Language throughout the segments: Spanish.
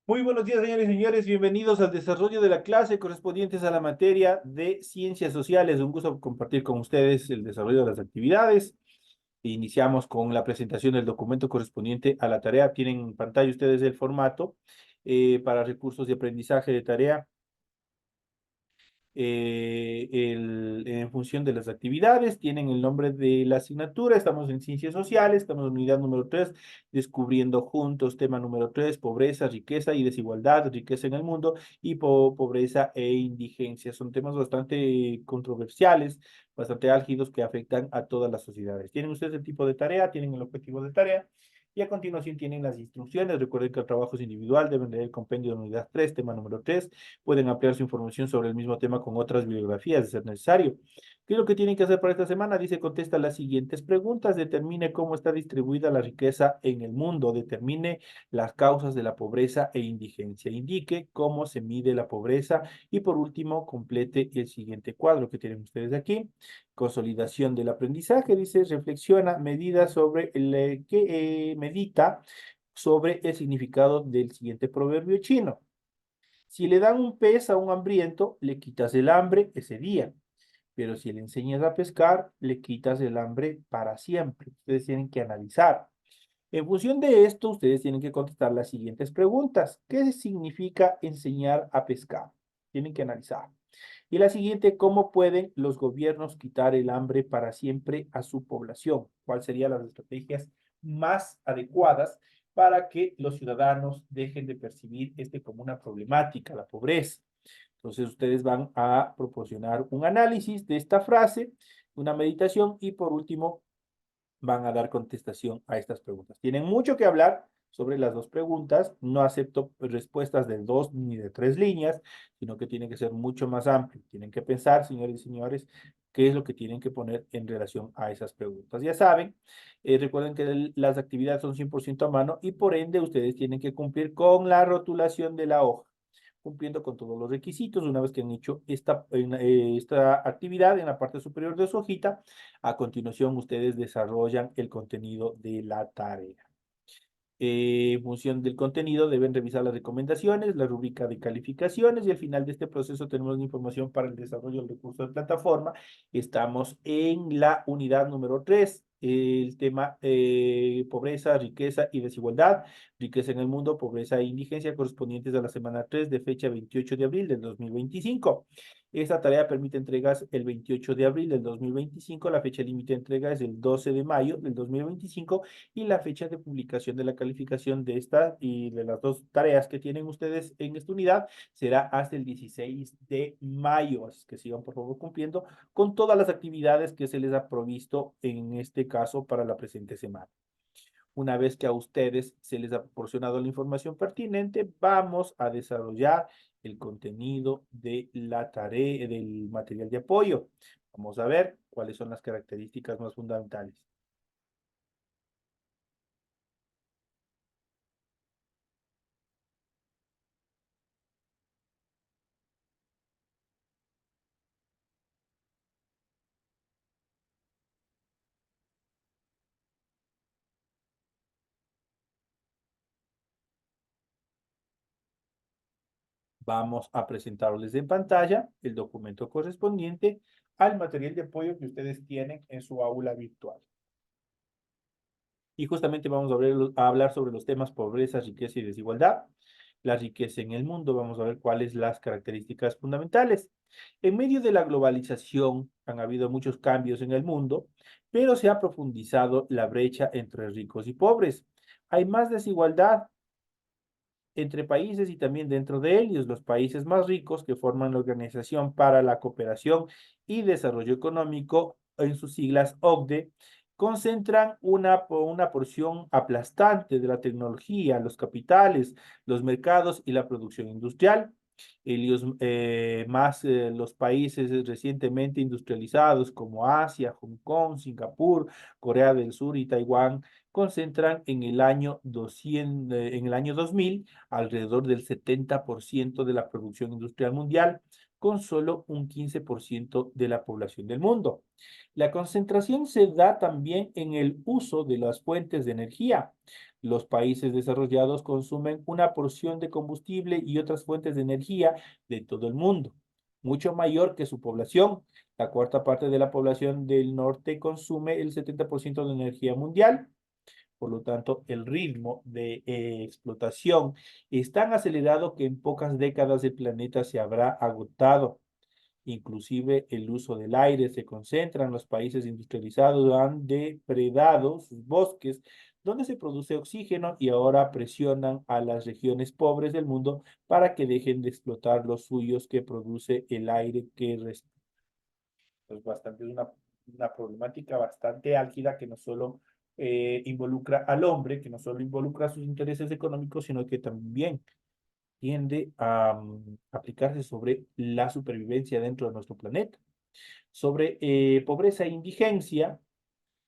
Muy buenos días, señores y señores. Bienvenidos al desarrollo de la clase correspondientes a la materia de ciencias sociales. Un gusto compartir con ustedes el desarrollo de las actividades. Iniciamos con la presentación del documento correspondiente a la tarea. Tienen en pantalla ustedes el formato para recursos de aprendizaje de tarea en función de las actividades, tienen el nombre de la asignatura, estamos en ciencias sociales, estamos en unidad número 3, descubriendo juntos, tema número 3, pobreza, riqueza y desigualdad, riqueza en el mundo y pobreza e indigencia. Son temas bastante controversiales, bastante álgidos que afectan a todas las sociedades. Tienen ustedes el tipo de tarea, tienen el objetivo de tarea. Y a continuación tienen las instrucciones. Recuerden que el trabajo es individual, deben leer el compendio de unidad 3, tema número 3. Pueden ampliar su información sobre el mismo tema con otras bibliografías, de ser necesario. ¿Qué es lo que tienen que hacer para esta semana? Dice, contesta las siguientes preguntas. Determine cómo está distribuida la riqueza en el mundo. Determine las causas de la pobreza e indigencia. Indique cómo se mide la pobreza. Y por último, complete el siguiente cuadro que tienen ustedes aquí. Consolidación del aprendizaje. Dice, reflexiona medidas sobre el que medita sobre el significado del siguiente proverbio chino. Si le dan un pez a un hambriento, le quitas el hambre ese día. Pero si le enseñas a pescar, le quitas el hambre para siempre. Ustedes tienen que analizar. En función de esto, ustedes tienen que contestar las siguientes preguntas. ¿Qué significa enseñar a pescar? Tienen que analizar. Y la siguiente, ¿cómo pueden los gobiernos quitar el hambre para siempre a su población? ¿Cuáles serían las estrategias más adecuadas para que los ciudadanos dejen de percibir este como una problemática, la pobreza? Entonces, ustedes van a proporcionar un análisis de esta frase, una meditación y por último, van a dar contestación a estas preguntas. Tienen mucho que hablar sobre las dos preguntas. No acepto respuestas de dos ni de tres líneas, sino que tiene que ser mucho más amplio. Tienen que pensar, señores y señores, qué es lo que tienen que poner en relación a esas preguntas. Ya saben, recuerden que las actividades son 100% a mano y por ende ustedes tienen que cumplir con la rotulación de la hoja cumpliendo con todos los requisitos. Una vez que han hecho esta actividad en la parte superior de su hojita, a continuación ustedes desarrollan el contenido de la tarea. En función del contenido deben revisar las recomendaciones, la rúbrica de calificaciones y al final de este proceso tenemos la información para el desarrollo del recurso de plataforma. Estamos en la unidad número 3, el tema pobreza, riqueza y desigualdad, riqueza en el mundo, pobreza e indigencia correspondientes a la semana 3 de fecha 28 de abril del 2025. Esta tarea permite entregas el 28 de abril del 2025, la fecha límite de entrega es el 12 de mayo del 2025 y la fecha de publicación de la calificación de esta y de las dos tareas que tienen ustedes en esta unidad será hasta el 16 de mayo. Así que sigan por favor cumpliendo con todas las actividades que se les ha provisto en este caso para la presente semana. Una vez que a ustedes se les ha proporcionado la información pertinente, vamos a desarrollar el contenido de la tarea, del material de apoyo. Vamos a ver cuáles son las características más fundamentales. Vamos a presentarles en pantalla el documento correspondiente al material de apoyo que ustedes tienen en su aula virtual. Y justamente vamos a hablar sobre los temas pobreza, riqueza y desigualdad. La riqueza en el mundo, vamos a ver cuáles las características fundamentales. En medio de la globalización han habido muchos cambios en el mundo, pero se ha profundizado la brecha entre ricos y pobres. Hay más desigualdad entre países y también dentro de ellos, los países más ricos que forman la Organización para la Cooperación y Desarrollo Económico, en sus siglas OCDE, concentran una porción aplastante de la tecnología, los capitales, los mercados y la producción industrial. Los países recientemente industrializados como Asia, Hong Kong, Singapur, Corea del Sur y Taiwán concentran en el año 2000 alrededor del 70% de la producción industrial mundial, con solo un 15% de la población del mundo. La concentración se da también en el uso de las fuentes de energía. Los países desarrollados consumen una porción de combustible y otras fuentes de energía de todo el mundo, mucho mayor que su población. La cuarta parte de la población del norte consume el 70% de energía mundial. Por lo tanto, el ritmo de explotación es tan acelerado que en pocas décadas el planeta se habrá agotado. Inclusive el uso del aire se concentra en los países industrializados, han depredado sus bosques, donde se produce oxígeno y ahora presionan a las regiones pobres del mundo para que dejen de explotar los suyos que produce el aire que respiran. Pues bastante una problemática bastante álgida que no solo involucra al hombre, que no solo involucra sus intereses económicos, sino que también tiende a aplicarse sobre la supervivencia dentro de nuestro planeta. Sobre pobreza e indigencia,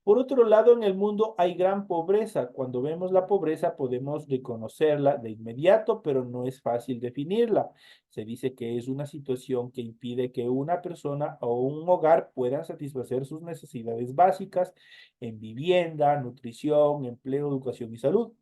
por otro lado, en el mundo hay gran pobreza. Cuando vemos la pobreza podemos reconocerla de inmediato, pero no es fácil definirla. Se dice que es una situación que impide que una persona o un hogar puedan satisfacer sus necesidades básicas en vivienda, nutrición, empleo, educación y salud.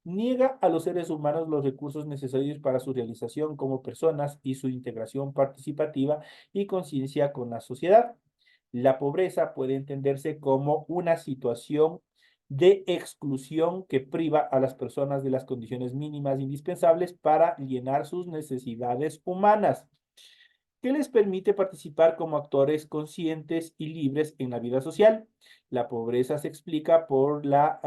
Niega a los seres humanos los recursos necesarios para su realización como personas y su integración participativa y conciencia con la sociedad. La pobreza puede entenderse como una situación de exclusión que priva a las personas de las condiciones mínimas indispensables para llenar sus necesidades humanas, que les permite participar como actores conscientes y libres en la vida social. La pobreza se explica por la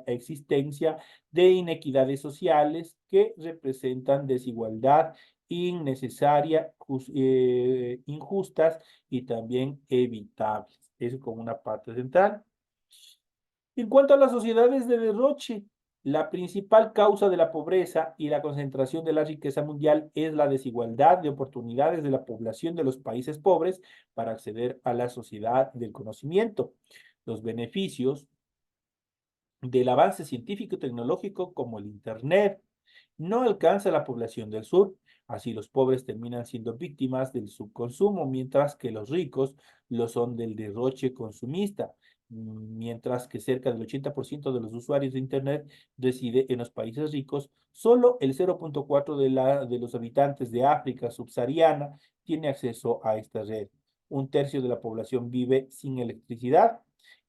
existencia de inequidades sociales que representan desigualdad innecesaria, injustas y también evitables. Eso como una parte central. En cuanto a las sociedades de derroche, la principal causa de la pobreza y la concentración de la riqueza mundial es la desigualdad de oportunidades de la población de los países pobres para acceder a la sociedad del conocimiento. Los beneficios del avance científico y tecnológico como el Internet no alcanza a la población del sur. Así los pobres terminan siendo víctimas del subconsumo, mientras que los ricos lo son del derroche consumista. Mientras que cerca del 80% de los usuarios de Internet reside en los países ricos, solo el 0,4% de los habitantes de África subsahariana tiene acceso a esta red. Un tercio de la población vive sin electricidad.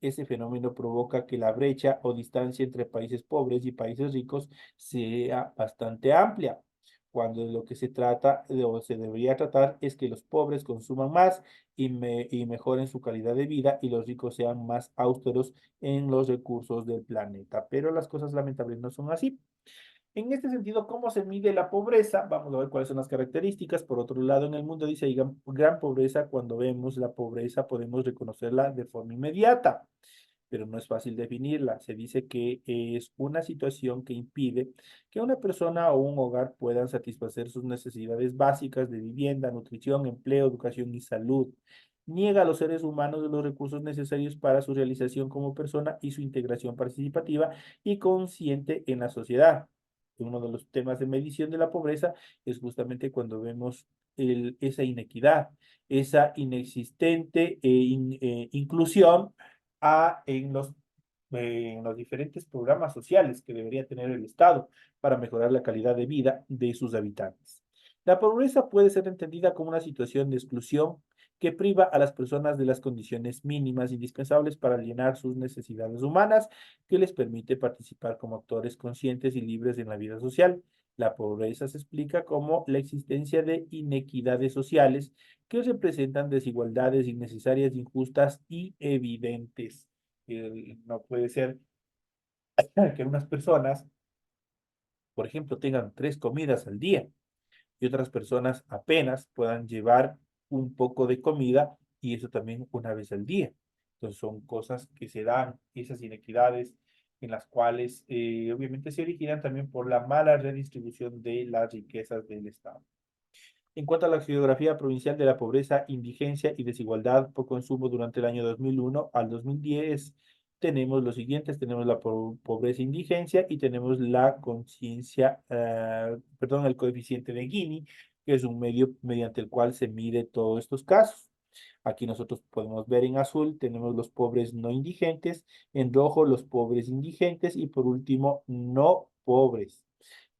Ese fenómeno provoca que la brecha o distancia entre países pobres y países ricos sea bastante amplia, cuando de lo que se trata o se debería tratar es que los pobres consuman más y mejoren su calidad de vida y los ricos sean más austeros en los recursos del planeta. Pero las cosas lamentables no son así. En este sentido, ¿cómo se mide la pobreza? Vamos a ver cuáles son las características. Por otro lado, en el mundo dice hay gran pobreza. Cuando vemos la pobreza podemos reconocerla de forma inmediata, pero no es fácil definirla. Se dice que es una situación que impide que una persona o un hogar puedan satisfacer sus necesidades básicas de vivienda, nutrición, empleo, educación y salud. Niega a los seres humanos los recursos necesarios para su realización como persona y su integración participativa y consciente en la sociedad. Uno de los temas de medición de la pobreza es justamente cuando vemos esa inequidad, esa inexistente inclusión en los diferentes programas sociales que debería tener el Estado para mejorar la calidad de vida de sus habitantes. La pobreza puede ser entendida como una situación de exclusión que priva a las personas de las condiciones mínimas indispensables para llenar sus necesidades humanas, que les permite participar como actores conscientes y libres en la vida social. La pobreza se explica como la existencia de inequidades sociales que representan desigualdades innecesarias, injustas y evidentes. No puede ser que unas personas, por ejemplo, tengan 3 comidas al día y otras personas apenas puedan llevar un poco de comida y eso también una vez al día. Entonces son cosas que se dan, esas inequidades en las cuales obviamente se originan también por la mala redistribución de las riquezas del Estado. En cuanto a la geografía provincial de la pobreza, indigencia y desigualdad por consumo durante el año 2001 al 2010, tenemos los siguientes, tenemos la pobreza e indigencia y tenemos la conciencia, perdón, el coeficiente de Gini, que es un medio mediante el cual se mide todos estos casos. Aquí nosotros podemos ver en azul, tenemos los pobres no indigentes, en rojo los pobres indigentes y por último no pobres.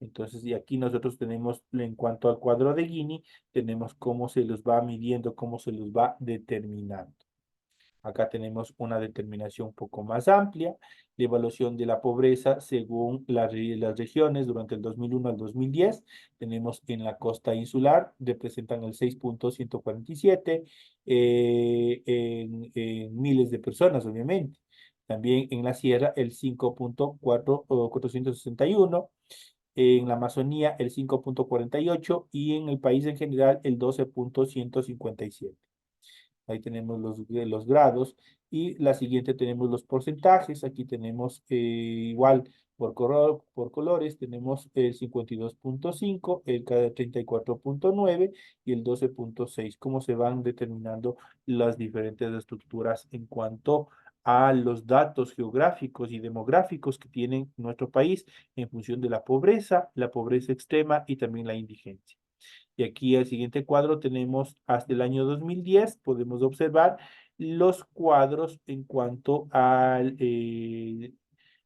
Entonces, y aquí nosotros tenemos, en cuanto al cuadro de Gini, tenemos cómo se los va midiendo, cómo se los va determinando. Acá tenemos una determinación un poco más amplia, la evaluación de la pobreza según las regiones durante el 2001 al 2010. Tenemos en la costa insular, representan el 6.147 en miles de personas, obviamente. También en la sierra, el 5.461, en la Amazonía, el 5.48 y en el país en general, el 12.157. Ahí tenemos los grados. Y la siguiente tenemos los porcentajes. Aquí tenemos igual por colores. Tenemos el 52.5, el 34.9 y el 12.6. Cómo se van determinando las diferentes estructuras en cuanto a los datos geográficos y demográficos que tiene nuestro país en función de la pobreza extrema y también la indigencia. Y aquí el siguiente cuadro tenemos hasta el año 2010, podemos observar los cuadros en cuanto a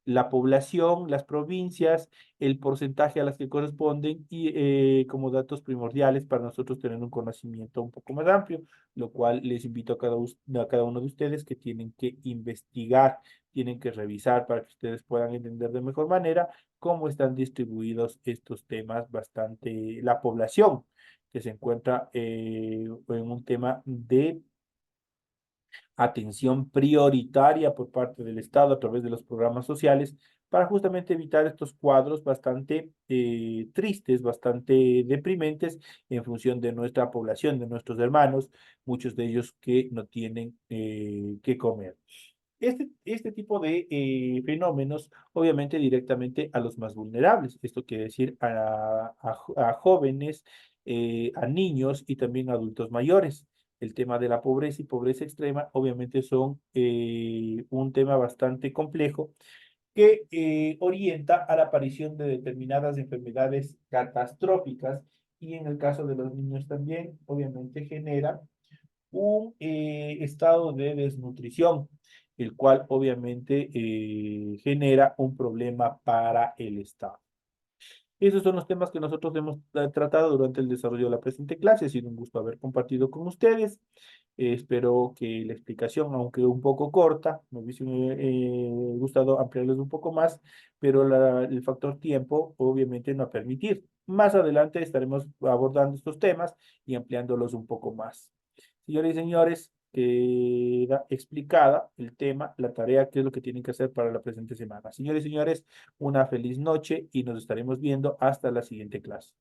la población, las provincias, el porcentaje a las que corresponden y como datos primordiales para nosotros tener un conocimiento un poco más amplio, lo cual les invito a cada uno de ustedes que tienen que investigar, tienen que revisar para que ustedes puedan entender de mejor manera cómo están distribuidos estos temas bastante, la población que se encuentra en un tema de atención prioritaria por parte del Estado a través de los programas sociales para justamente evitar estos cuadros bastante tristes, bastante deprimentes en función de nuestra población, de nuestros hermanos, muchos de ellos que no tienen que comer. Este tipo de fenómenos, obviamente, directamente a los más vulnerables. Esto quiere decir a jóvenes, a niños y también a adultos mayores. El tema de la pobreza y pobreza extrema, obviamente, son un tema bastante complejo que orienta a la aparición de determinadas enfermedades catastróficas y en el caso de los niños también, obviamente, genera un estado de desnutrición, el cual obviamente genera un problema para el Estado. Esos son los temas que nosotros hemos tratado durante el desarrollo de la presente clase. Ha sido un gusto haber compartido con ustedes. Espero que la explicación, aunque un poco corta, me hubiese gustado ampliarles un poco más, pero el factor tiempo obviamente no va a permitir. Más adelante estaremos abordando estos temas y ampliándolos un poco más. Señores y señores, queda explicada el tema, la tarea, qué es lo que tienen que hacer para la presente semana. Señores y señores, una feliz noche y nos estaremos viendo hasta la siguiente clase.